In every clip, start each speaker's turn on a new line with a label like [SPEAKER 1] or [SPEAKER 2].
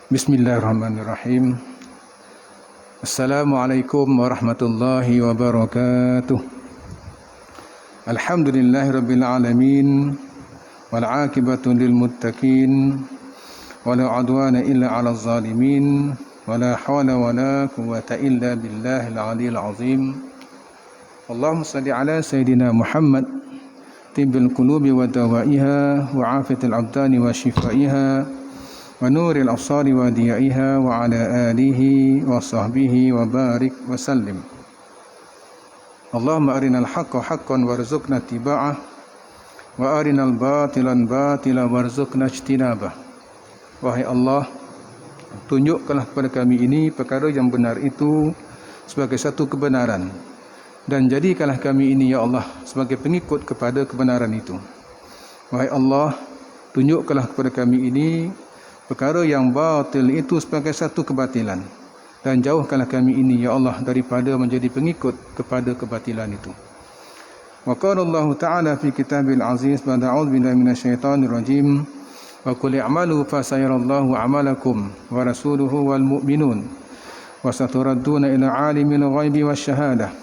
[SPEAKER 1] Bismillahirrahmanirrahim. Assalamualaikum warahmatullahi wabarakatuh. Alhamdulillahirabbil alamin wal 'aqibatu lil muttaqin wala 'udwana illa 'alal zalimin wala haula wala quwwata illa billahil 'aliyyil 'azim. Allahumma shalli 'ala sayidina Muhammad tibbil qulubi wa dawaiha wa 'afiyatil abdani wa shifaiha wa nuril absari wa diyaiha wa ala alihi wa sahbihi wa barik wa sallim. Allahumma arinal haqqa haqqan warzuqna tiba'ah wa arinal batilan batila warzuqna ijtinabah. Wahai Allah, tunjukkanlah kepada kami ini perkara yang benar itu sebagai satu kebenaran, dan jadikanlah kami ini ya Allah sebagai pengikut kepada kebenaran itu. Wahai Allah, tunjukkanlah kepada kami ini perkara yang batil itu sebagai satu kebatilan, dan jauhkanlah kami ini ya Allah daripada menjadi pengikut kepada kebatilan itu. Wa qala Allah Ta'ala fi kitabil aziz ba'da a'udzu billahi minasyaitonir rajim wa qul i'malu fa sayarallahu 'amalakum wa rasuluhu wal mu'minun wa saturadduna ila 'alimil ghaibi wasyahadah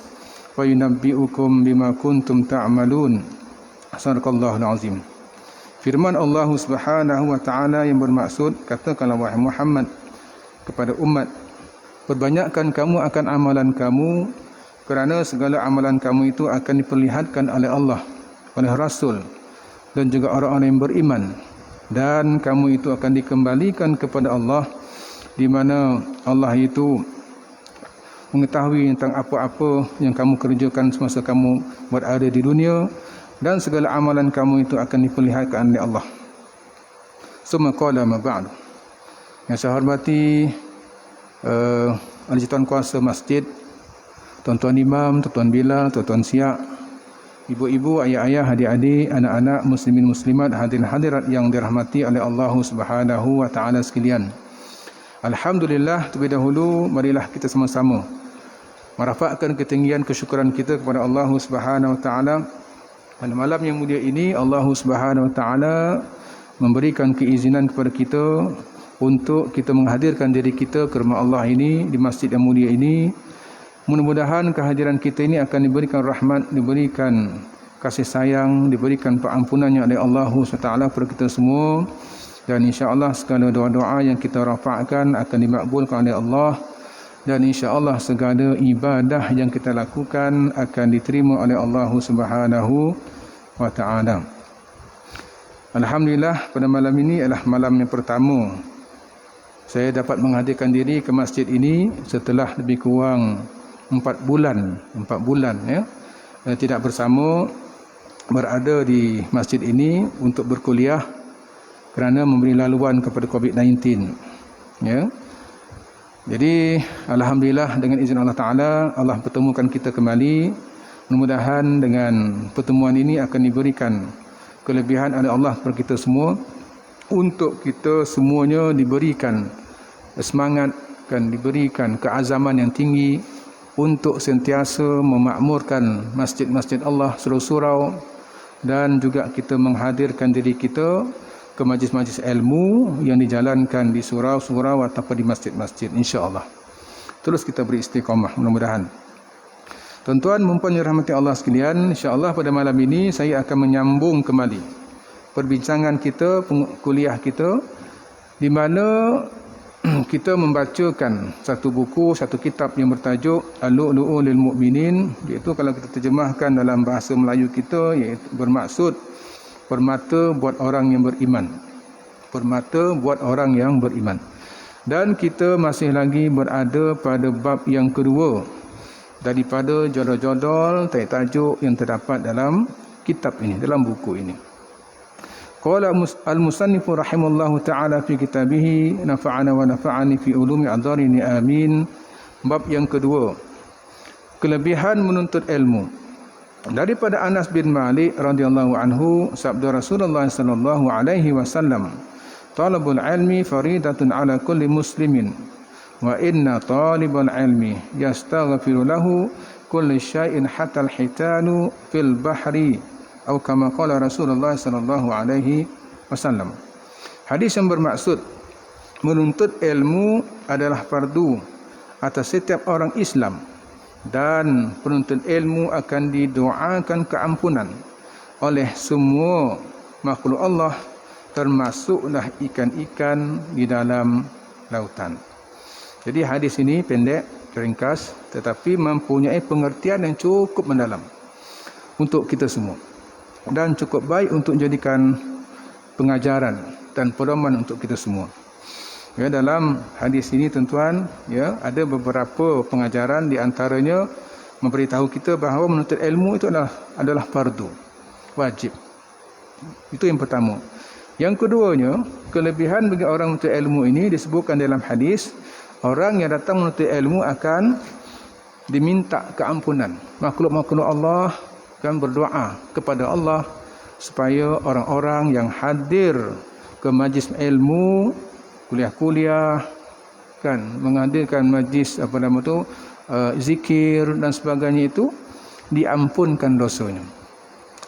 [SPEAKER 1] wa yunabbi'ukum bima kuntum ta'malun. Sadaqallahul azim. Firman Allah Subhanahu wa taala yang bermaksud, katakanlah wahai Muhammad kepada umat, perbanyakkan kamu akan amalan kamu, kerana segala amalan kamu itu akan diperlihatkan oleh Allah, oleh Rasul, dan juga orang-orang yang beriman, dan kamu itu akan dikembalikan kepada Allah, di mana Allah itu mengetahui tentang apa-apa yang kamu kerjakan semasa kamu berada di dunia, dan segala amalan kamu itu akan diperlihatkan oleh Allah. Summa qala ma ba'du. Yang saya hormati ahli tuan kuasa masjid, tuan-tuan imam, tuan-tuan bilal, tuan-tuan siak, ibu-ibu, ayah-ayah, adik-adik, anak-anak, muslimin muslimat, hadirin hadirat yang dirahmati oleh Allah Subhanahu wa taala sekalian. Alhamdulillah, terlebih dahulu marilah kita sama-sama merafakkan ketinggian kesyukuran kita kepada Allah Subhanahu wa taala. Pada malam yang mulia ini Allah Subhanahu wa taala memberikan keizinan kepada kita untuk kita menghadirkan diri kita ke rumah Allah ini, di masjid yang mulia ini. Mudah-mudahan kehadiran kita ini akan diberikan rahmat, diberikan kasih sayang, diberikan pengampunannya oleh Allah Subhanahu wa taala kepada kita semua, dan insya-Allah segala doa-doa yang kita rafa'kan akan dimakbulkan oleh Allah, dan insya-Allah segala ibadah yang kita lakukan akan diterima oleh Allah Subhanahu wa taala. Alhamdulillah, pada malam ini adalah malam yang pertama saya dapat menghadirkan diri ke masjid ini setelah lebih kurang 4 bulan ya, tidak bersama berada di masjid ini untuk berkuliah kerana memberi laluan kepada COVID-19 ya. Jadi alhamdulillah, dengan izin Allah Ta'ala, Allah pertemukan kita kembali. Mudah-mudahan dengan pertemuan ini akan diberikan kelebihan oleh Allah kepada kita semua, untuk kita semuanya diberikan semangat dan diberikan keazaman yang tinggi untuk sentiasa memakmurkan masjid-masjid Allah surau-surau, dan juga kita menghadirkan diri kita ke majlis-majlis ilmu yang dijalankan di surau-surau ataupun di masjid-masjid, insya-Allah. Terus kita beri istiqamah mudah-mudahan. Tuan-tuan dan puan yang dirahmati Allah sekalian, insya-Allah pada malam ini saya akan menyambung kembali perbincangan kita, kuliah kita, di mana kita membacakan satu buku, satu kitab yang bertajuk Al-Lu'lu'u lil Mu'minin, iaitu kalau kita terjemahkan dalam bahasa Melayu kita, iaitu bermaksud permata buat orang yang beriman. Permata buat orang yang beriman. Dan kita masih lagi berada pada bab yang kedua daripada jodol-jodol tajuk yang terdapat dalam kitab ini, dalam buku ini. Qala al-musannifu rahimallahu ta'ala fi kitabihi nafa'ana wa nafa'ani fi ulumi adharini amin. Bab yang kedua, kelebihan menuntut ilmu. Daripada Anas bin Malik radhiyallahu anhu, sabda Rasulullah sallallahu alaihi wasallam, talabul ilmi faridatun ala kulli muslimin wa inna talibal ilmi yastaghfiru lahu kulli syai'in hatta al-hitanu fil bahri atau kama qala Rasulullah sallallahu alaihi wasallam. Hadis yang bermaksud menuntut ilmu adalah fardu atas setiap orang Islam, dan penuntut ilmu akan didoakan keampunan oleh semua makhluk Allah, termasuklah ikan-ikan di dalam lautan. Jadi hadis ini pendek, ringkas, tetapi mempunyai pengertian yang cukup mendalam untuk kita semua, dan cukup baik untuk jadikan pengajaran dan pedoman untuk kita semua. Ya, dalam hadis ini tuan-tuan, ya, ada beberapa pengajaran, di antaranya memberitahu kita bahawa menuntut ilmu itu adalah fardu, wajib. Itu yang pertama. Yang keduanya, kelebihan bagi orang menuntut ilmu ini disebutkan dalam hadis, orang yang datang menuntut ilmu akan diminta keampunan. Makhluk-makhluk Allah akan berdoa kepada Allah supaya orang-orang yang hadir ke majlis ilmu, kuliah-kuliah, kan, menghadirkan majlis zikir dan sebagainya, itu diampunkan dosanya,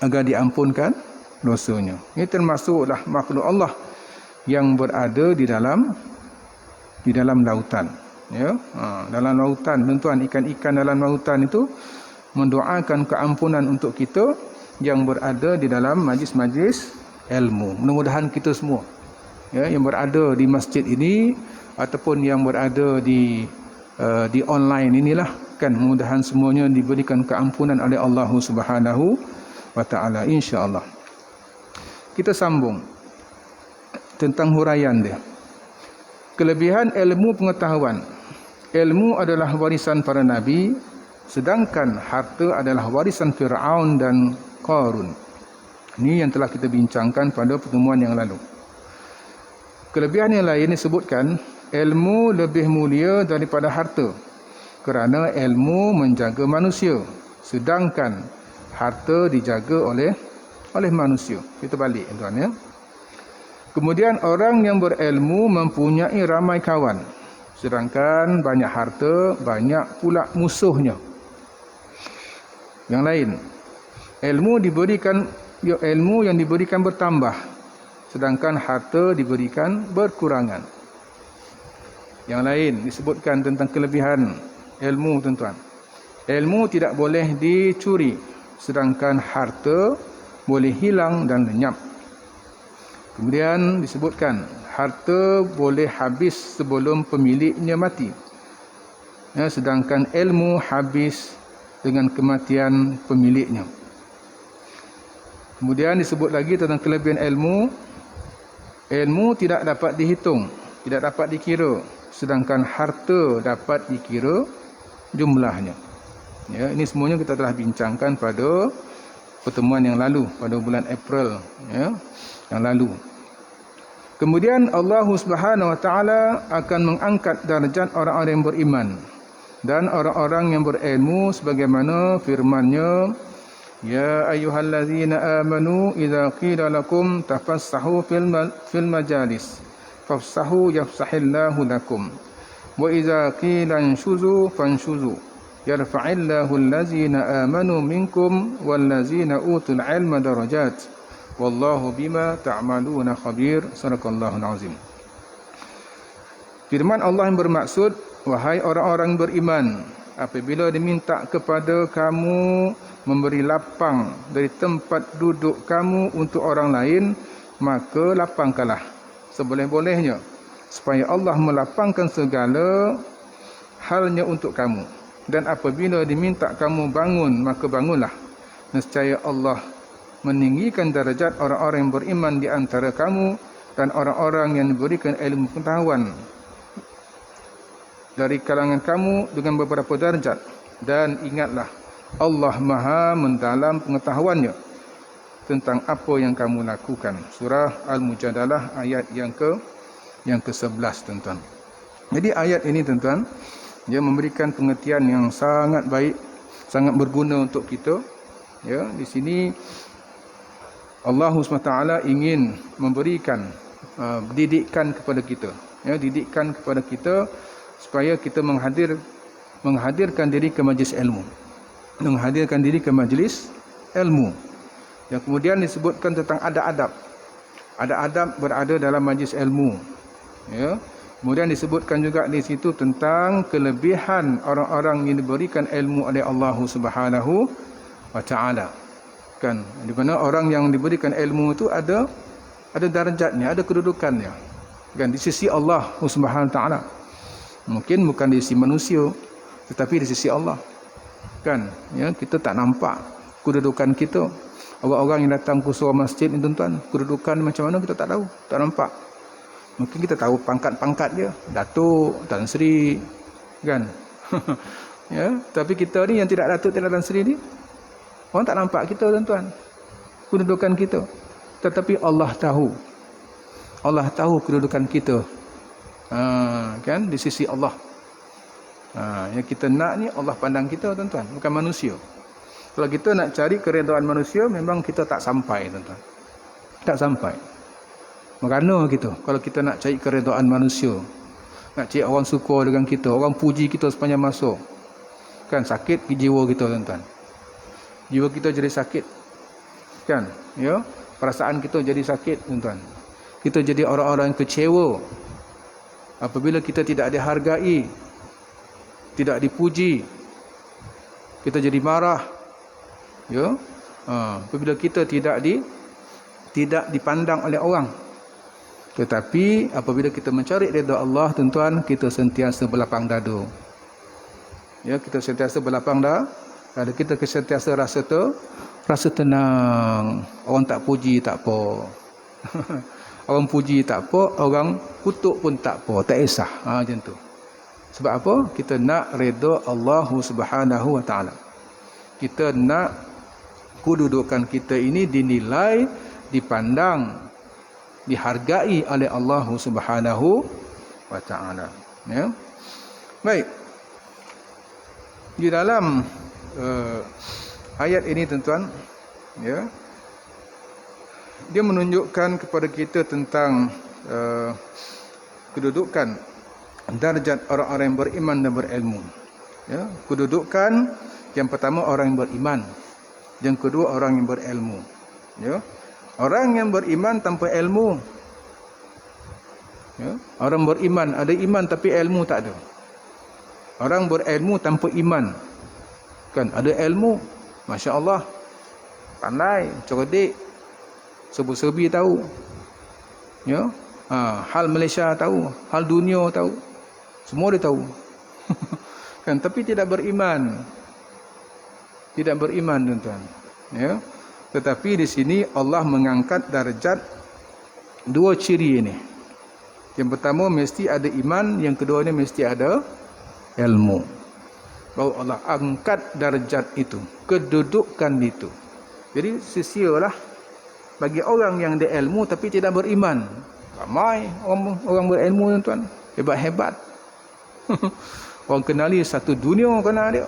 [SPEAKER 1] agar diampunkan dosanya. Ini termasuklah makhluk Allah yang berada di dalam lautan. Ya, dalam lautan, tuan-tuan, ikan-ikan dalam lautan itu mendoakan keampunan untuk kita yang berada di dalam majlis-majlis ilmu. Mudah-mudahan kita semua, ya, yang berada di masjid ini ataupun yang berada di online inilah, kan, mudah-mudahan semuanya diberikan keampunan oleh Allah Subhanahu wa taala, insya-Allah. Kita sambung tentang huraian dia. Kelebihan ilmu pengetahuan. Ilmu adalah warisan para nabi, sedangkan harta adalah warisan Fir'aun dan Qarun. Ini yang telah kita bincangkan pada pertemuan yang lalu. Kelebihan yang lain disebutkan, ilmu lebih mulia daripada harta, kerana ilmu menjaga manusia, sedangkan harta dijaga oleh manusia. Kita balik, tuan, ya. Kemudian orang yang berilmu mempunyai ramai kawan, sedangkan banyak harta, banyak pula musuhnya. Yang lain, ilmu yang diberikan bertambah, sedangkan harta diberikan berkurangan. Yang lain disebutkan tentang kelebihan ilmu, tuan-tuan. Ilmu tidak boleh dicuri, sedangkan harta boleh hilang dan lenyap. Kemudian disebutkan harta boleh habis sebelum pemiliknya mati, ya, sedangkan ilmu habis dengan kematian pemiliknya. Kemudian disebut lagi tentang kelebihan ilmu. Ilmu tidak dapat dihitung, tidak dapat dikira, sedangkan harta dapat dikira jumlahnya. Ya, ini semuanya kita telah bincangkan pada pertemuan yang lalu, pada bulan April, ya, yang lalu. Kemudian Allah Subhanahu wa taala akan mengangkat darjat orang-orang yang beriman dan orang-orang yang berilmu, sebagaimana firman-Nya, ya ayyuhallazina amanu idza qila lakum tafassahu fil majalis fafsahu yafsahillahu lakum wa idza qila anshuzu fanshuzu yarfa'illahu allazina amanu minkum wallazina utul ilma darajat wallahu bima ta'maluna khabir. Sadaqallahul azim. Firman Allah yang bermaksud, wahai orang-orang beriman, apabila diminta kepada kamu memberi lapang dari tempat duduk kamu untuk orang lain, maka lapangkanlah seboleh-bolehnya, supaya Allah melapangkan segala halnya untuk kamu. Dan apabila diminta kamu bangun, maka bangunlah. Nescaya Allah meninggikan darjat orang-orang yang beriman di antara kamu dan orang-orang yang diberikan ilmu pengetahuan dari kalangan kamu dengan beberapa darjat. Dan ingatlah, Allah Maha mendalam pengetahuannya tentang apa yang kamu lakukan. Surah Al-Mujadalah ayat yang ke-11, tuan-tuan. Jadi ayat ini, tuan-tuan, dia memberikan pengertian yang sangat baik, sangat berguna untuk kita. Ya, di sini Allah SWT ingin memberikan didikan kepada kita, ya, didikan kepada kita supaya kita menghadirkan diri ke majlis ilmu, menghadirkan diri ke majlis ilmu. Yang kemudian disebutkan tentang adab-adab. Adab-adab berada dalam majlis ilmu, ya. Kemudian disebutkan juga di situ tentang kelebihan orang-orang yang diberikan ilmu oleh Allah Subhanahu wa taala. Kan, di mana orang yang diberikan ilmu itu ada darajatnya, ada kedudukannya. Kan, di sisi Allah Subhanahu wa taala. Mungkin bukan di sisi manusia, tetapi di sisi Allah. Kan, ya, kita tak nampak kedudukan kita. Orang-orang yang datang ke sebuah masjid ni tuan-tuan, kedudukan macam mana kita tak tahu, tak nampak. Mungkin kita tahu pangkat-pangkat dia, Datuk, Tan Sri, kan. Ya, tapi kita ni yang tidak Datuk, tidak Tan Sri ni, orang tak nampak kita tuan-tuan, kedudukan kita. Tetapi Allah tahu. Allah tahu kedudukan kita. Kan, di sisi Allah. Yang kita nak ni Allah pandang kita tuan-tuan, bukan manusia. Kalau kita nak cari keredaan manusia, memang kita tak sampai tuan-tuan. Tak sampai. Merana kita kalau kita nak cari keredaan manusia, nak cari orang suka dengan kita, orang puji kita sepanjang masa, kan, sakit jiwa kita tuan-tuan. Jiwa kita jadi sakit, kan, ya, perasaan kita jadi sakit tuan-tuan. Kita jadi orang-orang yang kecewa apabila kita tidak dihargai, tidak dipuji. Kita jadi marah, ya, apabila kita tidak dipandang oleh orang. Tetapi apabila kita mencari redha Allah tuan-tuan, kita sentiasa berlapang dada. Ya, kita sentiasa berlapang dada. Kita sentiasa rasa tenang. Orang tak puji tak apa. Orang puji tak apa, orang kutuk pun tak apa, tak kisah. Macam tu. Sebab apa? Kita nak redha Allah Subhanahu wa taala. Kita nak kedudukan kita ini dinilai, dipandang, dihargai oleh Allah Subhanahu wa taala. Ya. Baik. Di dalam ayat ini tuan-tuan, ya, dia menunjukkan kepada kita tentang kedudukan darjat orang-orang yang beriman dan berilmu. Ya, kedudukan yang pertama orang yang beriman, yang kedua orang yang berilmu. Ya. Orang yang beriman tanpa ilmu, ya, orang beriman ada iman tapi ilmu tak ada. Orang berilmu tanpa iman, kan, ada ilmu, Masya Allah, pandai, cerdik, serba-serbi tahu, ya, hal Malaysia tahu, hal dunia tahu, semua dia tahu. Kan, tapi tidak beriman, tuan-tuan. Ya. Tetapi di sini Allah mengangkat darjat dua ciri ini. Yang pertama mesti ada iman, yang kedua ni mesti ada ilmu. Baru Allah angkat darjat itu, kedudukan itu. Jadi sia-sialah bagi orang yang ada ilmu tapi tidak beriman. Ramai orang berilmu tuan-tuan, hebat-hebat. Orang kenali satu dunia orang kenal dia.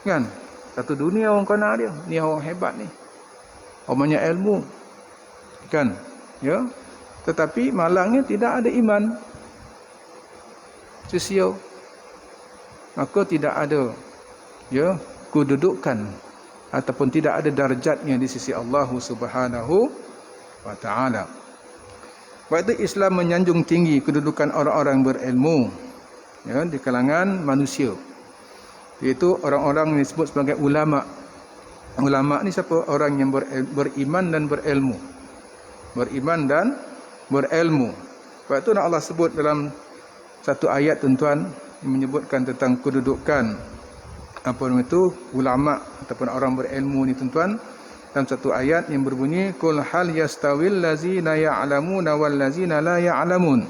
[SPEAKER 1] Kan? Satu dunia orang kenal dia. Ni orang hebat ni. Orang banyak ilmu. Kan? Ya. Tetapi malangnya tidak ada iman. Sia-sia. Maka tidak ada, ya, kedudukan ataupun tidak ada darjatnya di sisi Allah Subhanahu wa taala. Waktu Islam menyanjung tinggi kedudukan orang-orang berilmu, ya, di kalangan manusia. Iaitu orang-orang yang disebut sebagai ulama. Ulama ni siapa? Orang yang beriman dan berilmu. Beriman dan berilmu. Sebab itu Allah sebut dalam satu ayat tuan-tuan yang menyebutkan tentang kedudukan apa nama itu ulama ataupun orang berilmu ni tuan-tuan, dalam satu ayat yang berbunyi qul hal yastawil ladzina ya'lamuna wal ladzina la ya'lamun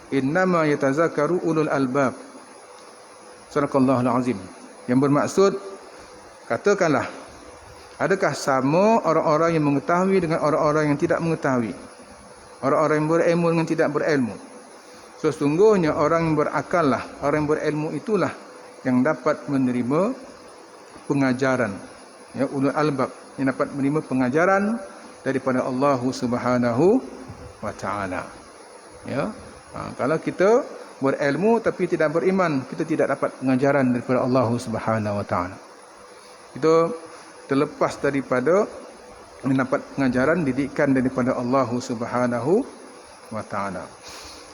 [SPEAKER 1] innama yatazakkaru ulul albab. Sadaqallahul azim. Yang bermaksud, katakanlah, adakah sama orang-orang yang mengetahui dengan orang-orang yang tidak mengetahui? Orang-orang yang berilmu dengan tidak berilmu. Sesungguhnya orang yang berakal lah, orang yang berilmu itulah yang dapat menerima pengajaran. Ya, ulul albab yang dapat menerima pengajaran daripada Allah Subhanahu wa taala. Ya. Kalau kita berilmu tapi tidak beriman, kita tidak dapat pengajaran daripada Allah Subhanahu wa taala. Kita terlepas daripada mendapat pengajaran, didikan daripada Allah Subhanahu wa taala.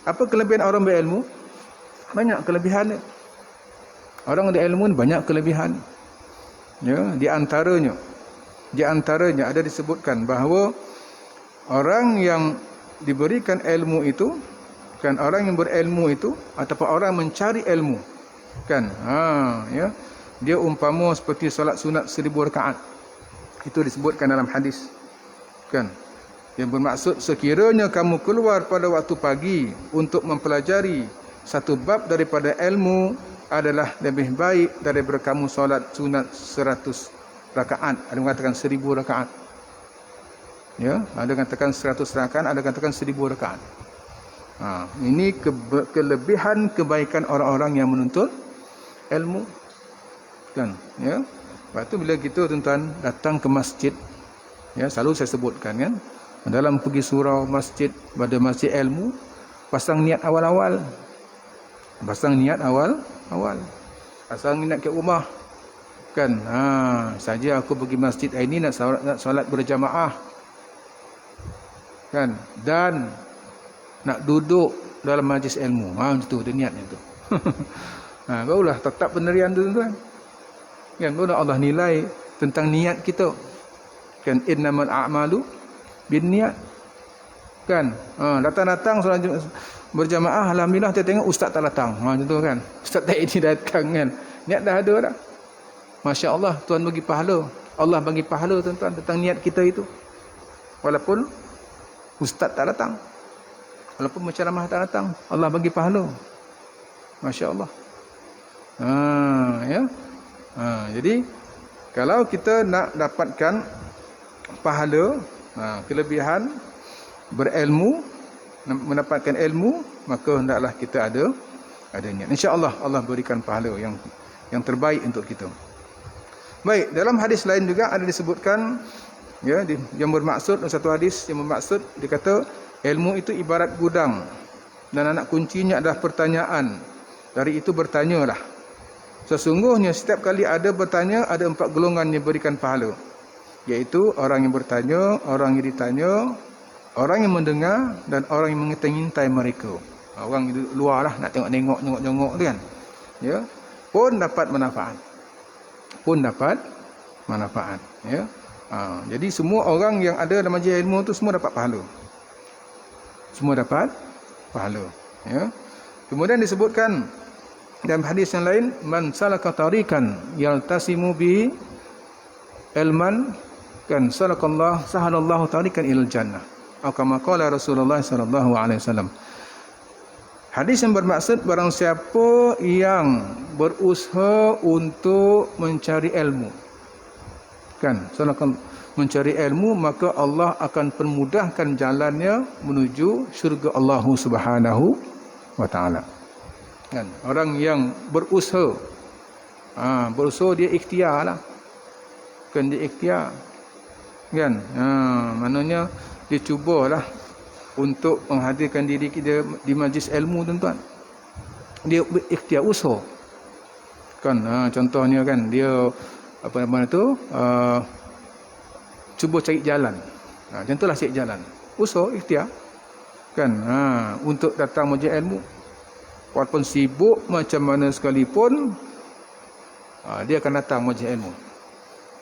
[SPEAKER 1] Apa kelebihan orang berilmu? Banyak kelebihan dia. Orang berilmu ni banyak kelebihan. Ya, di antaranya ada disebutkan bahawa orang yang diberikan ilmu itu, kan, orang yang berilmu itu ataupun orang mencari ilmu, kan, ya, dia umpama seperti solat sunat 1000 rakaat. Itu disebutkan dalam hadis, kan, yang bermaksud sekiranya kamu keluar pada waktu pagi untuk mempelajari satu bab daripada ilmu adalah lebih baik daripada kamu solat sunat 100 rakaat. Ada mengatakan 1000 rakaat. Ya, ada katakan 100 rakaat, ada katakan 1000 rakaat. Ini kelebihan kebaikan orang-orang yang menuntut ilmu, kan, ya. Lepas tu bila kita tuan-tuan datang ke masjid, ya, selalu saya sebutkan, kan, dalam pergi surau masjid, pada masjid ilmu, pasang niat awal-awal. Pasang niat awal. Pasang niat ke rumah, kan, saja aku pergi masjid ini nak solat berjamaah, kan, dan nak duduk dalam majlis ilmu. Macam tu dia niatnya tu. Barulah tetap pendirian tu, tuan-tuan. Kan, barulah Allah nilai tentang niat kita. Kan, innamal a'malu binniat. Kan, datang-datang solat berjamaah, alhamdulillah kita tengok ustaz tak datang. Macam tu, kan. Ustaz tak ini datang, kan. Niat dah ada dah. Masya-Allah, Tuhan bagi pahala. Allah bagi pahala, tuan-tuan, tentang niat kita itu. Walaupun ustaz tak datang, walaupun penceramah tak datang, Allah bagi pahala. Masya-Allah. Ya. Jadi kalau kita nak dapatkan pahala, kelebihan berilmu, mendapatkan ilmu, maka hendaklah kita ada niat. Insya-Allah Allah berikan pahala yang terbaik untuk kita. Baik, dalam hadis lain juga ada disebutkan, ya, yang bermaksud, satu hadis yang bermaksud, dia kata ilmu itu ibarat gudang dan anak kuncinya adalah pertanyaan. Dari itu bertanyalah. Sesungguhnya setiap kali ada bertanya, ada 4 golongan yang berikan pahala, iaitu orang yang bertanya, orang yang ditanya, orang yang mendengar, dan orang yang mengintai mereka. Orang luar lah, nak tengok-tengok tu, kan, ya, pun dapat manfaat, ya. Jadi semua orang yang ada dalam majlis ilmu tu semua dapat pahala. Ya. Kemudian disebutkan dalam hadis yang lain, man salaka tariqan yaltasimu bi ilman, kan, sahalallahu tariqan ilal jannah. Atau kama qala Rasulullah sallallahu alaihi wasallam. Hadis yang bermaksud barang siapa yang berusaha untuk mencari ilmu, kan, mencari ilmu, maka Allah akan permudahkan jalannya menuju syurga Allah Subhanahu wa taala. Kan, orang yang berusaha, dia ikhtiarlah. Kan, dia ikhtiar. Kan, maknanya dia cubalah untuk menghadirkan diri kita di majlis ilmu, tuan-tuan. Dia ikhtiar, usaha. Kan, contohnya, kan, dia apa nama tu, cuba cari jalan. Contohlah cari jalan. Usaha, ikhtiar. Kan, untuk datang majlis ilmu. Walaupun sibuk macam mana sekalipun, dia akan datang majlis ilmu.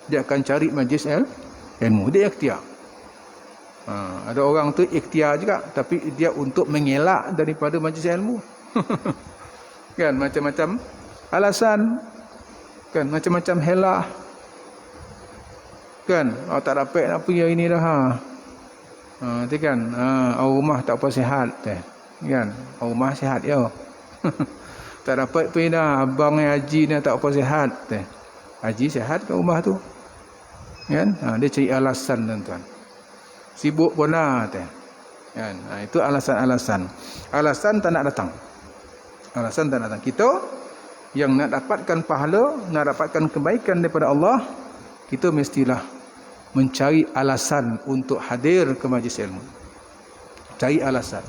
[SPEAKER 1] Dia akan cari majlis ilmu. Dia ikhtiar. Ada orang tu ikhtiar juga, tapi dia untuk mengelak daripada majlis ilmu. Kan, macam-macam alasan, kan, macam-macam helah. Kan, tak dapat nak pergi hari ni dah. Tu kan, rumah tak apa sihat, kan, rumah sihat ya. Tak dapat pergi dah, abang haji ni tak apa sihat, haji sihat kat rumah tu, kan. Dia cari alasan, tuan-tuan. Sibuk pun dah, kan. Itu alasan-alasan tak nak datang. Kita yang nak dapatkan pahala, nak dapatkan kebaikan daripada Allah, kita mestilah mencari alasan untuk hadir ke majlis ilmu. Cari alasan,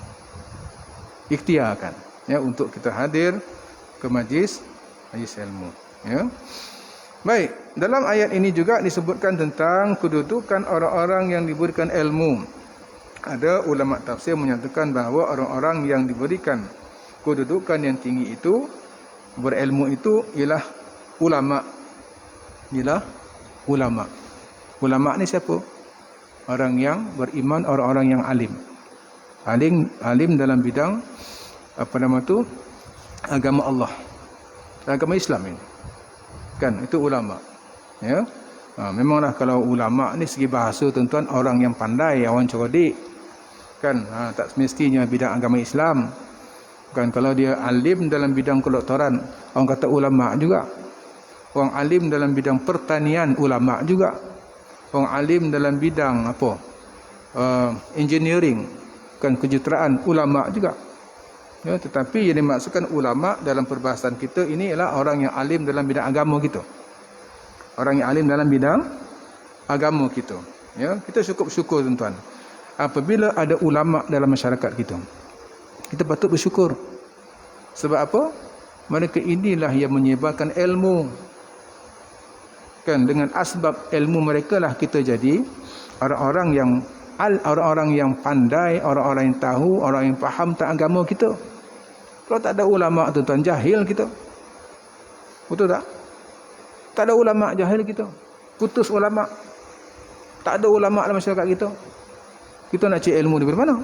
[SPEAKER 1] ikhtiarkan, ya, untuk kita hadir ke majlis ilmu, ya. Baik, dalam ayat ini juga disebutkan tentang kedudukan orang-orang yang diberikan ilmu. ada ulama tafsir menyatakan bahawa orang-orang yang diberikan kedudukan yang tinggi itu, berilmu itu ialah ulama. Ialah ulama. Ulama ni siapa? Orang yang beriman, orang-orang yang alim. Alim dalam bidang agama Allah, agama Islam ini. Kan, itu ulama. Ya. Memanglah kalau ulama ni segi bahasa tuan-tuan orang yang pandai, orang cerdik. Kan, tak semestinya bidang agama Islam. Kan, kalau dia alim dalam bidang kedoktoran, orang kata ulama juga. Orang alim dalam bidang pertanian, ulama juga. Orang alim dalam bidang engineering, kan, kejuruteraan, ulama juga. Ya, tetapi yang dimaksudkan ulama dalam perbahasan kita ini ialah orang yang alim dalam bidang agama kita. Orang yang alim dalam bidang agama kita. Ya, kita cukup syukur tuan-tuan. Apabila ada ulama dalam masyarakat kita, kita patut bersyukur. Sebab apa? Mereka inilah yang menyebarkan ilmu. Kan, dengan asbab ilmu mereka lah kita jadi orang-orang yang pandai, orang-orang yang tahu, orang yang faham tentang agama kita. Kalau tak ada ulama tuan-tuan, jahil kita. Betul tak? Tak ada ulama, jahil kita. Putus ulama. Tak ada ulama dalam masyarakat kita. Kita nak cari ilmu daripada mana?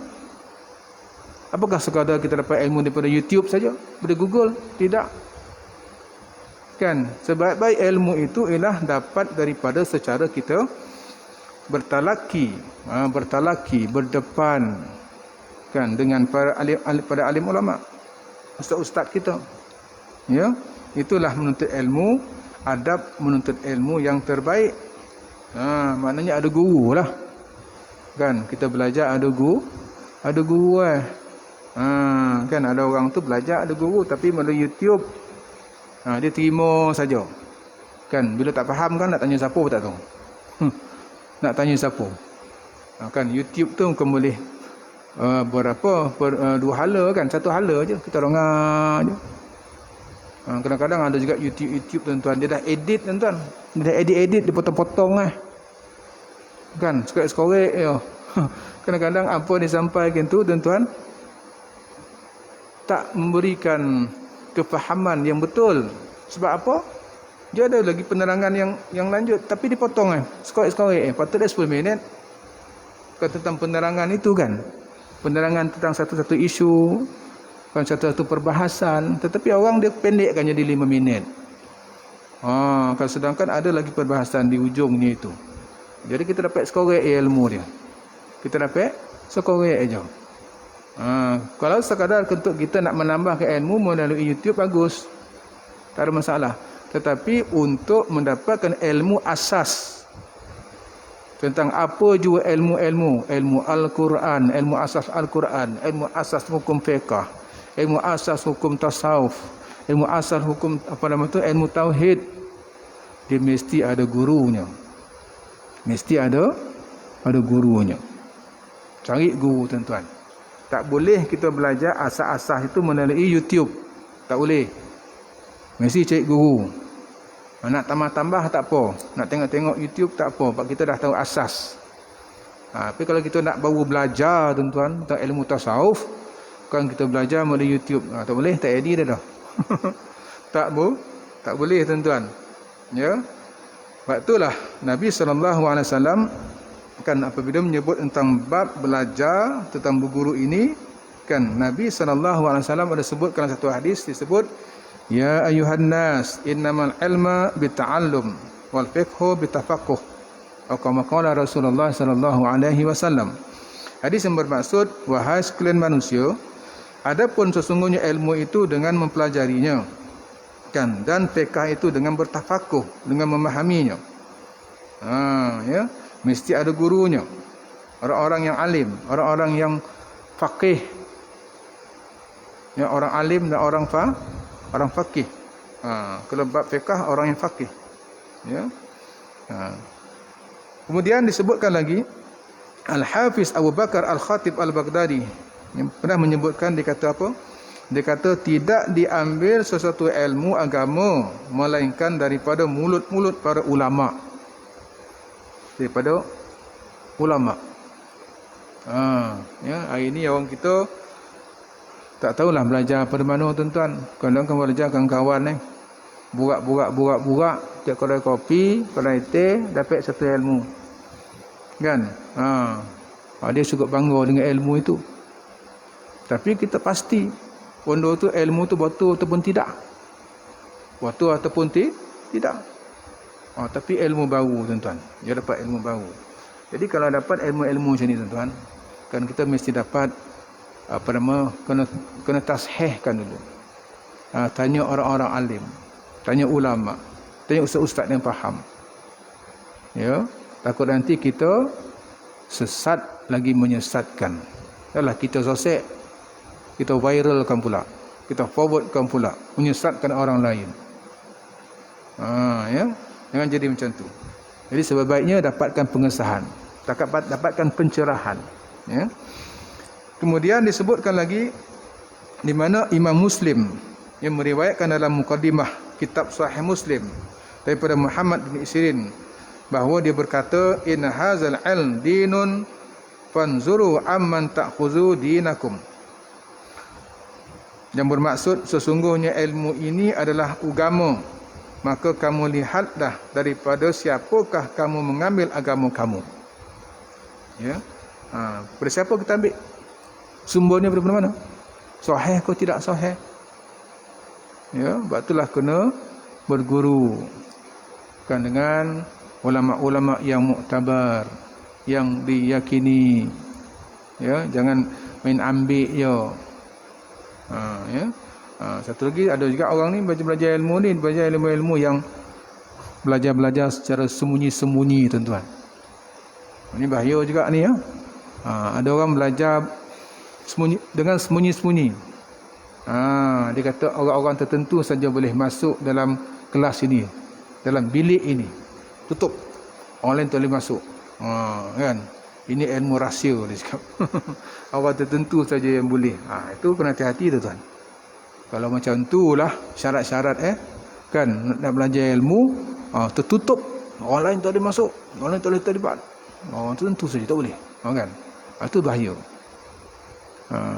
[SPEAKER 1] Apakah sekadar kita dapat ilmu daripada YouTube saja? Daripada Google? Tidak. Kan, sebaik-baik ilmu itu ialah dapat daripada secara kita bertalaki, berdepan, kan, dengan para alim ulama, ustaz-ustaz kita. Ya, itulah menuntut ilmu, adab menuntut ilmu yang terbaik. Maknanya ada guru lah. Kan, kita belajar ada guru kan, ada orang tu belajar ada guru tapi melalui YouTube. Dia terima saja. Kan, bila tak faham kan nak tanya siapa tak tahu. Nak tanya siapa. Kan, YouTube tu kan boleh dua hala kan, satu hala je kita dengar je. Kadang-kadang ada juga YouTube tuan-tuan, dia dah edit tuan-tuan. Dia dah edit, dia potong-potong kan, sekorek-sekorek je. Kadang-kadang apa disampaikan tu tuan-tuan tak memberikan kefahaman yang betul. Sebab apa? Dia ada lagi penerangan yang lanjut tapi dipotong sekorek-sekorek. Patutnya 10 minit tentang penerangan itu kan. Penerangan tentang satu-satu isu, kan, satu-satu perbahasan, tetapi orang dia pendekkan jadi 5 minit. Kan, sedangkan ada lagi perbahasan di ujungnya itu. Jadi kita dapat sekorek ilmu dia. Kita dapat sekorek aja. Kalau sekadar untuk kita nak menambah ilmu melalui YouTube, bagus, tak ada masalah. Tetapi untuk mendapatkan ilmu asas tentang apa jua ilmu Al-Quran, ilmu asas Al-Quran, ilmu asas hukum fiqh, ilmu asas hukum tasawuf, ilmu asas hukum ilmu tauhid, dia mesti ada gurunya. Mesti ada gurunya. Cari guru tuan-tuan. Tak boleh kita belajar asas-asas itu melalui YouTube. Tak boleh. Mesti cari guru. Nak tambah-tambah tak apa. Nak tengok-tengok YouTube tak apa. Sebab kita dah tahu asas. Tapi kalau kita nak baru belajar tuan-tuan tentang ilmu tasawuf, kan kita belajar melalui YouTube. Tak boleh, tak edit dah. Tak boleh tuan-tuan. Ya. Sebab itulah Nabi SAW kan apabila menyebut tentang bab belajar tentang berguru ini, kan, Nabi SAW ada sebutkan satu hadis, disebut ya ayuhan nas innamal ilma bita'allum wal fiqhu bitafaqquh, atau kama qala Rasulullah sallallahu alaihi wasallam. Hadis yang bermaksud, wahai sekalian manusia, adapun sesungguhnya ilmu itu dengan mempelajarinya, kan, dan fiqh itu dengan bertafakuh, dengan memahaminya. Ya, mesti ada gurunya. Orang-orang yang alim, orang-orang yang faqih. Ya, orang alim dan orang faqih. Kalau bab fiqh, orang yang faqih. Ya. Kemudian disebutkan lagi Al-Hafiz Abu Bakar Al-Khatib Al-Baghdadi yang pernah menyebutkan, dia kata apa? Dia kata tidak diambil sesuatu ilmu agama melainkan daripada mulut-mulut para ulama. Daripada ulama. Ya, hari ni orang kita tak tahulah belajar pada mana tuan-tuan. Kadang-kadang belajar kawan-kawan burak, tiap kedai kopi, kedai teh, dapat satu ilmu. Kan? Dia cukup bangga dengan ilmu itu. Tapi kita pasti bondo tu ilmu tu betul ataupun tidak. Betul ataupun tidak. Tapi ilmu baru tuan-tuan. Dia dapat ilmu baru. Jadi kalau dapat ilmu-ilmu macam ni tuan-tuan, kan kita mesti dapat kena tashihkan dulu. Tanya orang-orang alim, tanya ulama, tanya ustaz-ustaz yang faham. Ya, takut nanti kita sesat lagi menyesatkan. Yalah kita sosek, kita viralkan pula, kita forwardkan pula, menyesatkan orang lain. Ya, jangan jadi macam tu. Jadi sebaiknya dapatkan pengesahan, dapatkan pencerahan. Ya. Kemudian disebutkan lagi di mana Imam Muslim yang meriwayatkan dalam muqaddimah kitab Sahih Muslim daripada Muhammad bin Sirin bahawa dia berkata, in hazal ilm dinun fanzuru amman ta'khuzu dinakum. Yang bermaksud sesungguhnya ilmu ini adalah agama, maka kamu lihatlah daripada siapakah kamu mengambil agama kamu. Ya. Dari siapa kita ambil? Sumbernya daripada mana? Sahih atau tidak sahih? Ya, sebab itulah kena berguru kan dengan ulama-ulama yang muktabar, yang diyakini. Ya, jangan main ambil je. Ya. Satu lagi ada juga orang ni belajar ilmu ni, belajar ilmu-ilmu yang belajar secara sembunyi-sembunyi tuan-tuan. Ini bahaya juga ni ya. Ada orang belajar dengan sembunyi-sembunyi. Dia kata orang-orang tertentu saja boleh masuk dalam kelas ini, dalam bilik ini. Tutup. Orang lain tak boleh masuk. Kan? Ini ilmu rahsia dia cakap. Orang tertentu saja yang boleh. Itu kena hati-hati tuan-tuan. Kalau macam itulah syarat-syarat kan nak belajar ilmu tertutup, orang lain tak boleh masuk, orang lain tak boleh terlibat. Tertentu saja tak boleh. Kan? Itu bahaya.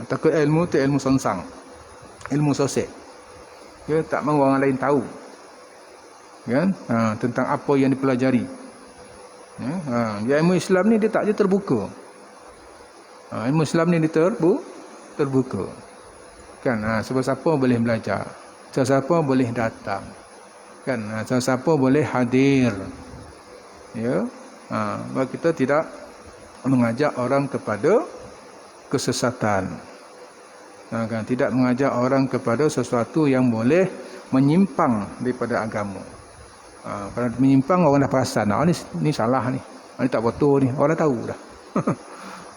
[SPEAKER 1] Takut ilmu tu ilmu songsang, ilmu sosek. Dia tak mahu orang lain tahu kan tentang apa yang dipelajari. Ilmu Islam ni dia tak je terbuka. Ilmu Islam ni dia terbuka. Kan siapa-siapa boleh belajar, siapa-siapa boleh datang, kan siapa-siapa boleh hadir. Ya, bahawa kita tidak mengajak orang kepada kesesatan. Kan tidak mengajak orang kepada sesuatu yang boleh menyimpang daripada agama. Kalau menyimpang orang dah perasan, ni salah ni. Ni tak betul ni. Orang dah tahu dah.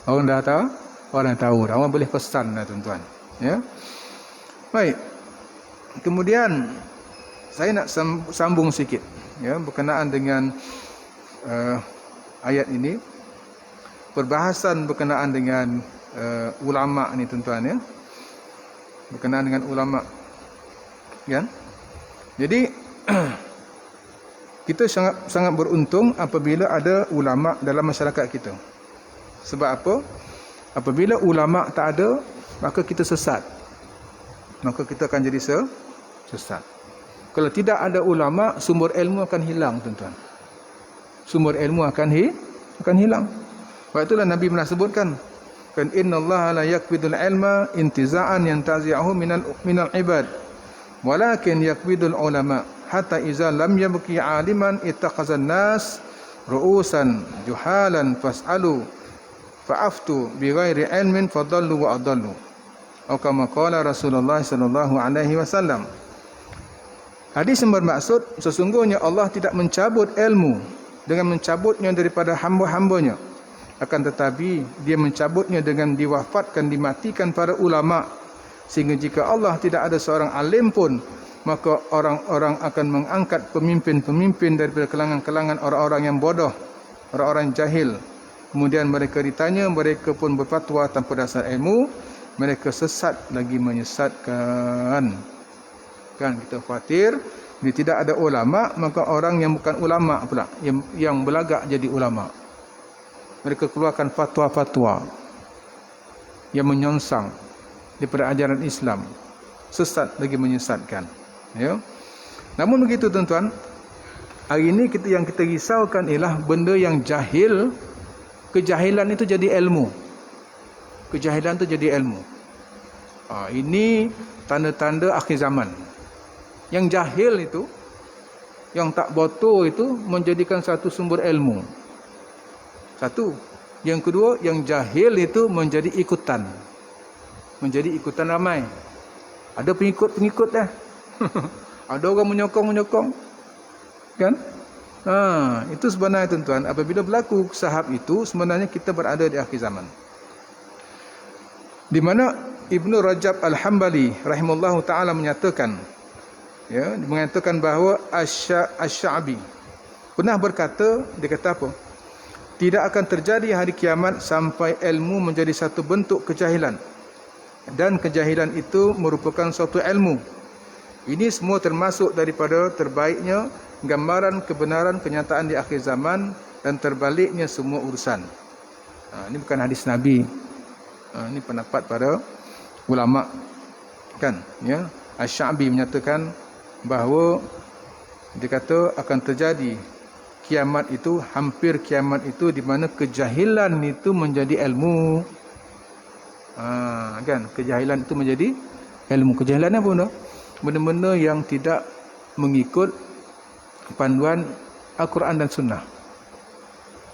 [SPEAKER 1] Orang dah tahu dah. Orang boleh pesan dah tuan-tuan. Ya. Baik. Kemudian saya nak sambung sikit ya berkenaan dengan ayat ini. Perbahasan berkenaan dengan ulama ni tuan-tuan ya. Berkenaan dengan ulama. Kan? Jadi kita sangat beruntung apabila ada ulama dalam masyarakat kita. Sebab apa? Apabila ulama tak ada, maka kita sesat. Maka kita akan jadi sesat. Kalau tidak ada ulama, sumber ilmu akan hilang tuan-tuan. Sumber ilmu akan hilang. Sebab itulah Nabi pernah sebutkan, kan innallaha la yakbidul ilma intiza'an yantazi'ahu minal ibad, walakin yakbidul ulama hatta iza lam yabqi 'aliman ittakhazan nas ru'usan juhalan fas'alu fa'aftu bighairi ilmin fadallu wa adallu. Atau kama qala Rasulullah sallallahu alaihi wasallam. Hadis yang bermaksud sesungguhnya Allah tidak mencabut ilmu dengan mencabutnya daripada hamba-hambanya, akan tetapi dia mencabutnya dengan diwafatkan, dimatikan para ulama, sehingga jika Allah tidak ada seorang alim pun, maka orang-orang akan mengangkat pemimpin-pemimpin daripada kalangan-kalangan orang-orang yang bodoh, orang-orang jahil. Kemudian mereka ditanya, mereka pun berfatwa tanpa dasar ilmu, mereka sesat lagi menyesatkan. Kan kita khawatir bila tidak ada ulama, maka orang yang bukan ulama pula yang belagak jadi ulama. Mereka keluarkan fatwa-fatwa yang menyongsang daripada ajaran Islam, sesat lagi menyesatkan. Ya. Namun begitu tuan-tuan, hari ini yang kita risaukan ialah benda yang jahil. Kejahilan itu jadi ilmu. Kejahilan itu jadi ilmu. Ini tanda-tanda akhir zaman. Yang jahil itu, yang tak botor itu menjadikan satu sumber ilmu. Satu. Yang kedua, yang jahil itu menjadi ikutan. Menjadi ikutan ramai. Ada pengikut-pengikut dah. Ada orang menyokong-menyokong. Kan? Itu sebenarnya tuan-tuan, apabila berlaku sahab itu, sebenarnya kita berada di akhir zaman. Di mana Ibnu Rajab Al-Hambali rahimahullahu taala menyatakan, ya, mengatakan bahawa Asy-Sya'bi pernah berkata, dia kata apa? Tidak akan terjadi hari kiamat sampai ilmu menjadi satu bentuk kejahilan, dan kejahilan itu merupakan suatu ilmu. Ini semua termasuk daripada terbaiknya gambaran kebenaran kenyataan di akhir zaman dan terbaliknya semua urusan. Ini bukan hadis Nabi. Ini pendapat para ulama, kan? Ya, Asy-Sya'bi menyatakan bahawa dia kata akan terjadi kiamat itu, hampir kiamat itu, di mana kejahilan itu menjadi ilmu. Kan? Kejahilan itu menjadi ilmu. Kejahilan apa benda? Benda-benda yang tidak mengikut panduan Al-Quran dan Sunnah.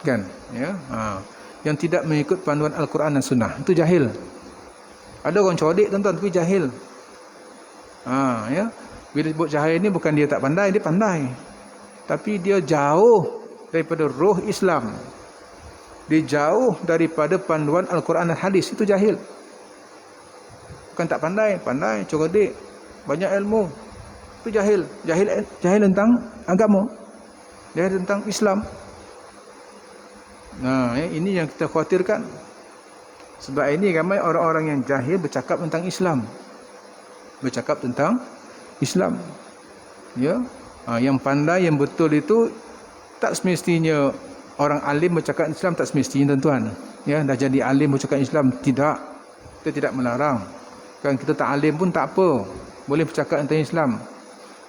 [SPEAKER 1] Kan? Ya. Yang tidak mengikut panduan Al-Quran dan Sunnah, itu jahil. Ada orang cerdik tuan-tuan, tapi jahil. Ya. Bila disebut jahil ni bukan dia tak pandai, dia pandai. Tapi dia jauh daripada roh Islam. Dia jauh daripada panduan Al-Quran dan Hadis, itu jahil. Bukan tak pandai, pandai, cerdik, banyak ilmu. Itu jahil. Jahil tentang agama. Jahil tentang Islam. Ini yang kita khawatirkan. Sebab ini ramai orang-orang yang jahil bercakap tentang Islam. Bercakap tentang Islam. Ya. Yang pandai, yang betul itu tak semestinya orang alim bercakap Islam, tak semestinya tuan-tuan. Ya, dah jadi alim bercakap Islam, tidak. Kita tidak melarang. Kan kita tak alim pun tak apa. Boleh bercakap tentang Islam.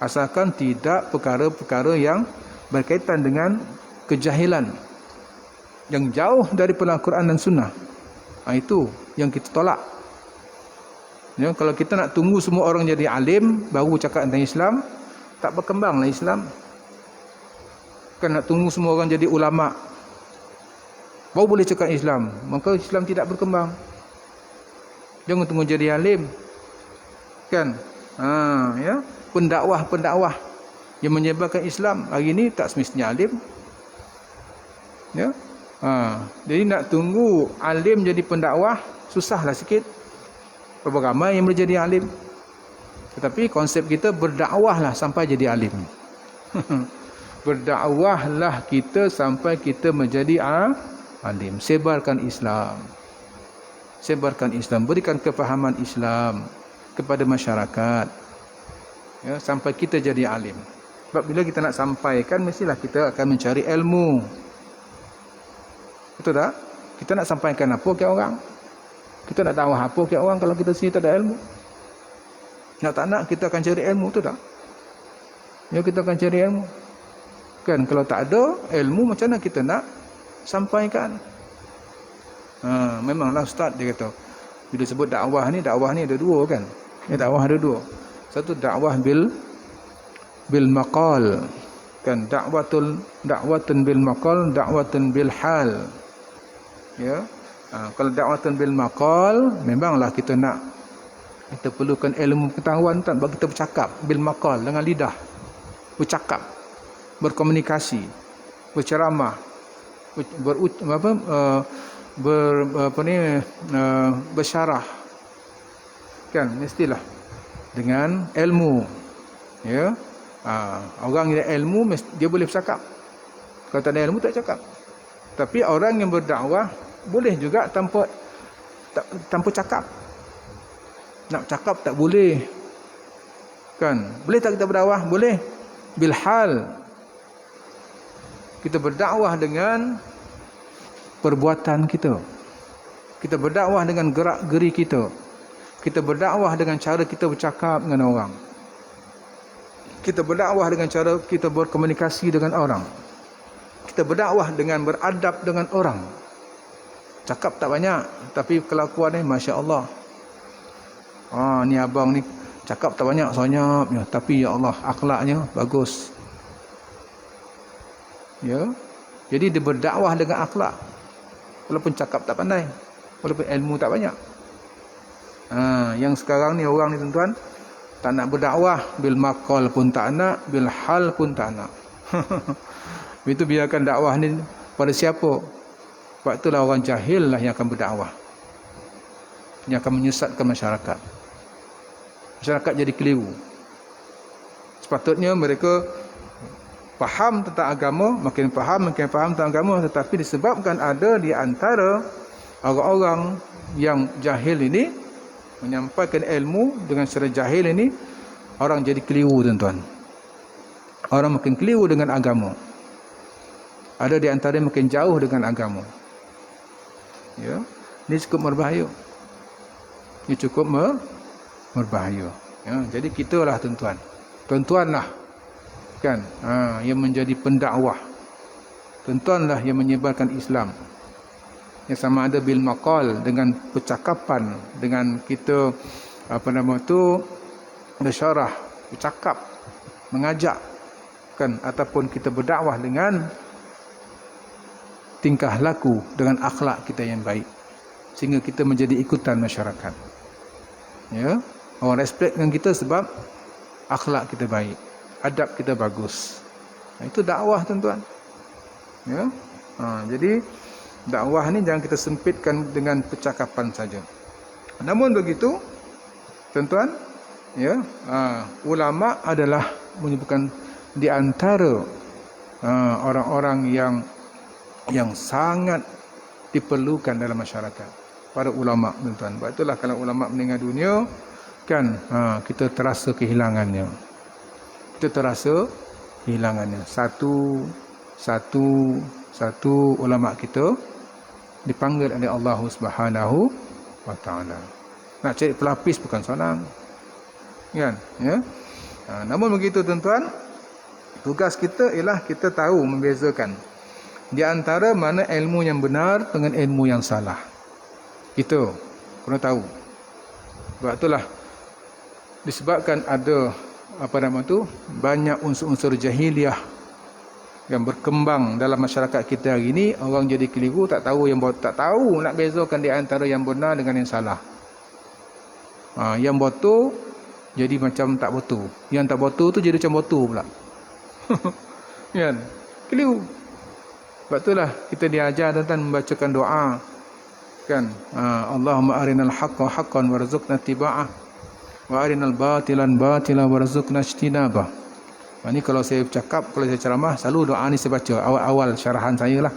[SPEAKER 1] Asalkan tidak perkara-perkara yang berkaitan dengan kejahilan, yang jauh daripada Al-Quran dan Sunnah. Itu yang kita tolak. Ya, kalau kita nak tunggu semua orang jadi alim baru cakap tentang Islam, tak berkembanglah Islam. Kan nak tunggu semua orang jadi ulama baru boleh cakap Islam, maka Islam tidak berkembang. Jangan tunggu jadi alim. Kan? Ya, pendakwah-pendakwah yang menyebarkan Islam hari ini tak semestinya alim. Ya. Jadi nak tunggu alim jadi pendakwah susahlah sikit. Berapa ramai yang boleh jadi alim. Tetapi konsep kita berdakwahlah sampai jadi alim. Berdakwahlah kita sampai kita menjadi alim. Sebarkan Islam. Sebarkan Islam, berikan kefahaman Islam kepada masyarakat. Ya, sampai kita jadi alim. Sebab bila kita nak sampaikan, mestilah kita akan mencari ilmu. Betul tak? Kita nak sampaikan apa ke orang? Kita nak dakwah apa ke orang kalau kita sini tak ada ilmu? Nak tak nak, kita akan cari ilmu, betul tak? Ya, kita akan cari ilmu. Kan, kalau tak ada ilmu, macam mana kita nak sampaikan? Memanglah ustaz, dia kata, bila sebut dakwah ni ada dua kan? Ya, dakwah ada dua. Satu dakwah bil maqal. Kan, da'watun bil maqal, da'watun bil hal. Ya. Kalau da'watun bil maqal, memanglah kita perlukan ilmu pengetahuan tak, bagi kita bercakap bil maqal, dengan lidah, bercakap, berkomunikasi, berceramah, bersyarah. Kan, mestilah dengan ilmu. Ya. Orang yang ada ilmu dia boleh bercakap. Kalau tak ada ilmu tak cakap. Tapi orang yang berdakwah boleh juga tanpa cakap. Nak cakap tak boleh. Kan? Boleh tak kita berdakwah? Boleh. Bil hal. Kita berdakwah dengan perbuatan kita. Kita berdakwah dengan gerak-geri kita. Kita berdakwah dengan cara kita bercakap dengan orang. Kita berdakwah dengan cara kita berkomunikasi dengan orang. Kita berdakwah dengan beradab dengan orang. Cakap tak banyak, tapi kelakuan ni Masya Allah. Ni abang ni cakap tak banyak, senyap ya, tapi ya Allah akhlaknya bagus. Ya. Jadi dia berdakwah dengan akhlak. Walaupun cakap tak pandai, walaupun ilmu tak banyak. Yang sekarang ni orang ni tuan-tuan tak nak berdakwah, bil maqal pun tak nak, bil hal pun tak nak. Itu biarkan dakwah ni pada siapa? Sebab itulah orang jahil lah yang akan berdakwah, yang akan menyesatkan masyarakat. Masyarakat jadi keliru. Sepatutnya mereka faham tentang agama, makin faham tentang agama, tetapi disebabkan ada di antara orang-orang yang jahil ini menyampaikan ilmu dengan secara jahil ini, orang jadi keliru tuan-tuan. Orang makin keliru dengan agama. Ada di antara makin jauh dengan agama. Ya, ini cukup berbahaya. Ini cukup berbahaya. Ya, jadi kitalah tuan-tuan. Tuan-tuanlah kan, yang menjadi pendakwah. Tuan-tuanlah yang menyebarkan Islam. Yang sama ada bil maqal, dengan percakapan, dengan kita bersyarah, bercakap, mengajak kan, ataupun kita berdakwah dengan tingkah laku, dengan akhlak kita yang baik, sehingga kita menjadi ikutan masyarakat. Ya, orang respect dengan kita sebab akhlak kita baik, adab kita bagus. Itu dakwah tuan-tuan. Ya. Jadi dakwah ni jangan kita sempitkan dengan percakapan saja. Namun begitu tuan-tuan, ya, ulama adalah menyebutkan di antara orang-orang yang sangat diperlukan dalam masyarakat, para ulama tuan-tuan. Sebab itulah kalau ulama meninggal dunia kan, kita terasa kehilangannya. Satu ulama kita dipanggil oleh Allah Subhanahu wa taala. Nak cari pelapis bukan senang. Kan? Ya. Namun begitu tuan-tuan, tugas kita ialah kita tahu membezakan di antara mana ilmu yang benar dengan ilmu yang salah. Kita kena tahu. Sebab itulah disebabkan ada banyak unsur-unsur jahiliah yang berkembang dalam masyarakat kita hari ini. Orang jadi keliru, tak tahu nak bezakan di antara yang benar dengan yang salah. Yang betul jadi macam tak betul, yang tak betul tu jadi macam betul pula. Kan? Keliru. Sebab itulah kita diajar tentang membacakan doa kan, Allahumma arinal haqqa haqqan warzuqna tiba'ah wa arinal batilan batila warzuqna ijtinabah. Ini kalau saya bercakap, kalau saya ceramah, selalu doa ni saya baca awal-awal syarahan saya lah.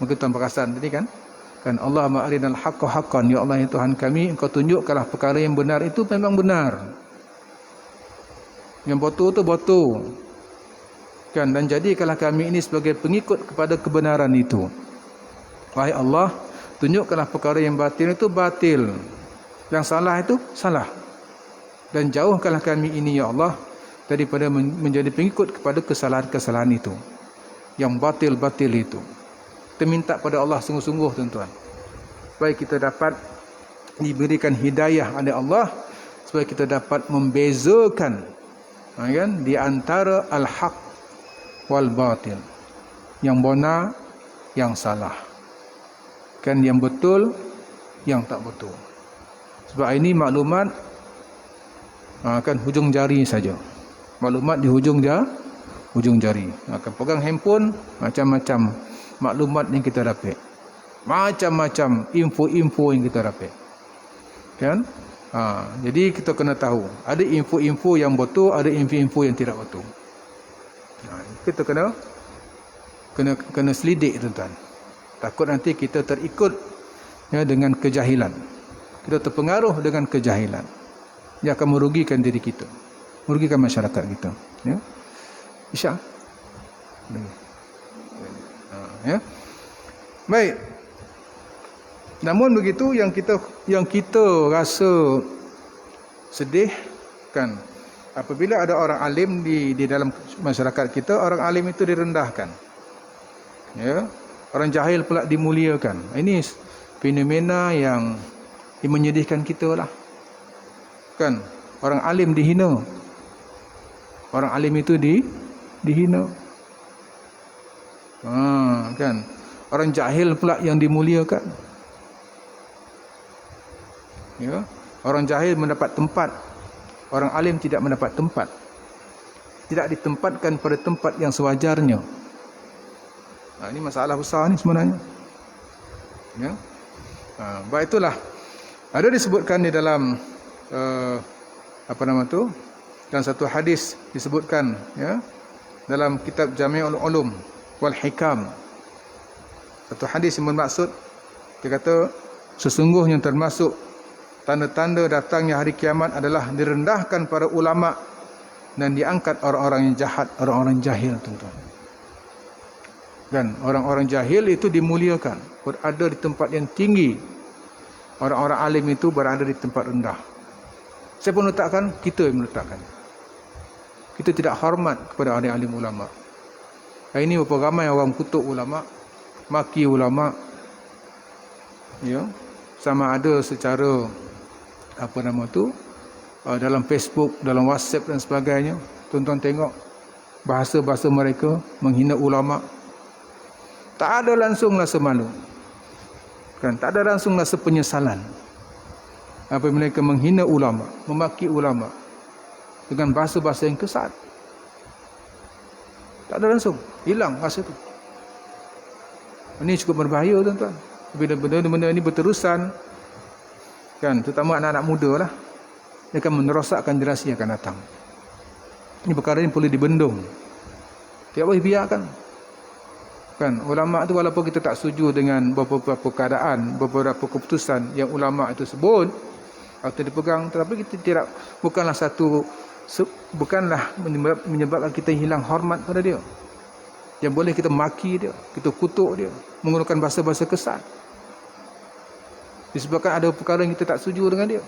[SPEAKER 1] Mungkin tuan perasan tadi kan, Allahumma arinal haqqa haqqan, ya Allah ya Tuhan kami, engkau tunjukkanlah perkara yang benar itu memang benar, yang betul tu betul kan, dan jadikanlah kami ini sebagai pengikut kepada kebenaran itu. Wahai Allah, tunjukkanlah perkara yang batil itu batil, yang salah itu salah, dan jauhkanlah kami ini ya Allah daripada menjadi pengikut kepada kesalahan-kesalahan itu, yang batil-batil itu. Kita minta pada Allah sungguh-sungguh tuan-tuan, supaya kita dapat diberikan hidayah oleh Allah, supaya kita dapat membezakan kan, di antara al-haq wal batil, yang benar, yang salah, kan, yang betul, yang tak betul. Sebab ini maklumat kan hujung jari saja. Maklumat di hujung jari. Akan pegang handphone, macam-macam maklumat yang kita dapat, macam-macam info-info yang kita dapat, kan? Jadi kita kena tahu, ada info-info yang betul, ada info-info yang tidak betul. Kita kena selidik tuan-tuan. Takut nanti kita terikut ya, dengan kejahilan. Kita terpengaruh dengan kejahilan. Dia akan merugikan diri kita, merugikan masyarakat kita. Ya. Isya. Ya. Baik. Namun begitu yang kita rasa sedih kan, apabila ada orang alim di dalam masyarakat kita, orang alim itu direndahkan. Ya, orang jahil pula dimuliakan. Ini fenomena yang menyedihkan kita lah. Kan, orang alim dihina. Orang alim itu dihina. Kan, orang jahil pula yang dimuliakan. Ya, orang jahil mendapat tempat, orang alim tidak mendapat tempat. Tidak ditempatkan pada tempat yang sewajarnya. Ini masalah besar ni sebenarnya. Ya. Baik, itulah. Ada disebutkan di dalam dalam satu hadis disebutkan, ya, dalam kitab Jami'ul Ulum wal Hikam. Satu hadis yang bermaksud, dia kata, sesungguhnya termasuk tanda-tanda datangnya hari kiamat adalah direndahkan para ulama dan diangkat orang-orang yang jahat, orang-orang jahil, tuan-tuan. Dan orang-orang jahil itu dimuliakan, berada di tempat yang tinggi. Orang-orang alim itu berada di tempat rendah. Siapa meletakkan? Kita yang meletakkan. Kita tidak hormat kepada alim ulama. Hari ini berapa ramai orang kutuk ulama, maki ulama, ya, sama ada secara dalam Facebook, dalam WhatsApp dan sebagainya. Tuan-tuan tengok bahasa-bahasa mereka menghina ulama. Tak ada langsung rasa malu, kan? Tak ada langsung rasa penyesalan apabila mereka menghina ulama, memaki ulama dengan bahasa-bahasa yang kesat. Tak ada langsung, hilang rasa itu. Ini cukup berbahaya, tuan-tuan. Bila benda-benda ini berterusan, kan, terutama anak-anak muda lah, dia akan merosakkan generasi yang akan datang. Ini perkara ini perlu dibendung, tidak boleh biarkan. Kan, ulama itu walaupun kita tak setuju dengan beberapa keadaan, beberapa keputusan yang ulama itu sebut atau dipegang, tetapi kita bukanlah menyebabkan kita hilang hormat pada dia. Yang boleh kita maki dia, kita kutuk dia, menggunakan bahasa-bahasa kesat, disebabkan ada perkara yang kita tak setuju dengan dia.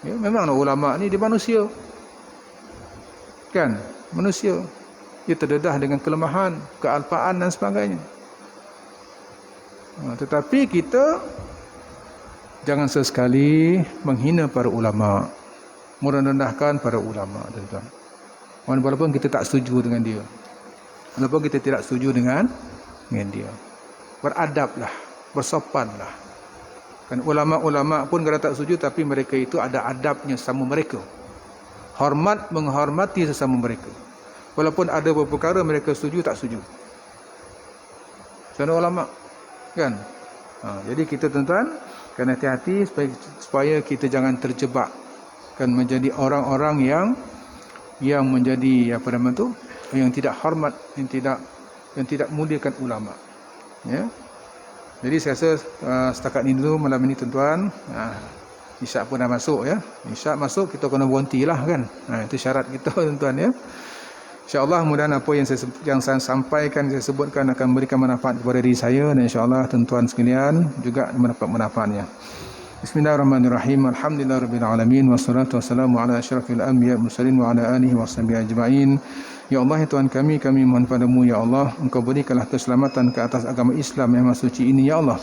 [SPEAKER 1] Ya, memanglah ulama ni dia manusia, kan, manusia. Dia terdedah dengan kelemahan, kealpaan dan sebagainya. Tetapi kita jangan sesekali menghina para ulama, merendahkan para ulama, tuan-tuan. Walaupun kita tak setuju dengan dia, walaupun kita tidak setuju dengan dia, beradablah, bersopanlah. Kan, ulama-ulama pun kalau tak setuju, tapi mereka itu ada adabnya sama mereka. Menghormati sesama mereka. Walaupun ada beberapa perkara mereka setuju tak setuju. Sana ulama, kan? Jadi kita, tuan-tuan, kena hati-hati supaya kita jangan terjebak, kan, menjadi orang-orang yang menjadi yang tidak hormat, yang tidak muliakan ulama. Ya. Jadi saya rasa setakat ini dulu malam ini, tuan-tuan. Isyak pun dah masuk, ya. Isyak masuk, kita kena berhentilah, kan. Itu syarat kita, tuan-tuan, ya. InsyaAllah mudah-mudahan apa yang saya sampaikan, saya sebutkan akan memberikan manfaat kepada diri saya, dan insyaAllah tuan-tuan sekalian juga mendapat manfaatnya. Bismillahirrahmanirrahim. Alhamdulillahirrahmanirrahim. Wassalatu wassalamu ala asyrafil anbiya mursalin wa ala alihi wa sahbihi ajma'in. Ya Allah, ya Tuhan kami mohon padamu, ya Allah, Engkau berikanlah keselamatan ke atas agama Islam yang maha suci ini, ya Allah.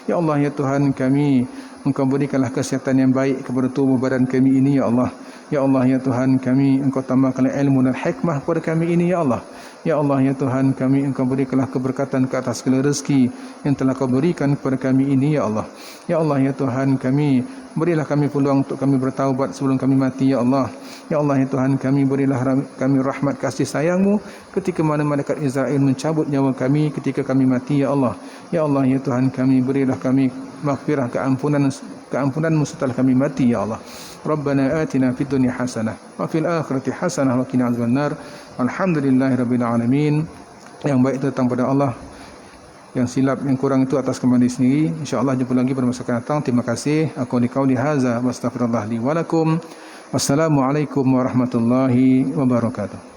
[SPEAKER 1] Ya Allah, ya Tuhan kami, Engkau berikanlah kesihatan yang baik kepada tubuh badan kami ini, ya Allah. Ya Allah, ya Tuhan kami, Engkau tambahkanlah ilmu dan hikmah kepada kami ini, ya Allah. Ya Allah, ya Tuhan kami, Engkau berikanlah keberkatan ke atas segala rezeki yang telah Kau berikan kepada kami ini, ya Allah. Ya Allah, ya Tuhan kami, berilah kami peluang untuk kami bertaubat sebelum kami mati, ya Allah. Ya Allah, ya Tuhan kami, berilah kami rahmat kasih sayang-Mu ketika mana malaikat Israel mencabut nyawa kami ketika kami mati, ya Allah. Ya Allah, ya Tuhan kami, berilah kami maghfirah, keampunan-Mu setelah kami mati, ya Allah. Rabbana atina fid dunya hasanah wa fil akhirati hasanah wa qina adzabannar. Alhamdulillahirabbil alamin. Yang baik itu datang pada Allah, yang silap, yang kurang itu atas kemampuan sendiri. InsyaAllah jumpa lagi pada masa akan datang. Terima kasih. Aku liqauli hadza wa astaghfirullah li wa lakum. Wassalamualaikum warahmatullahi wabarakatuh.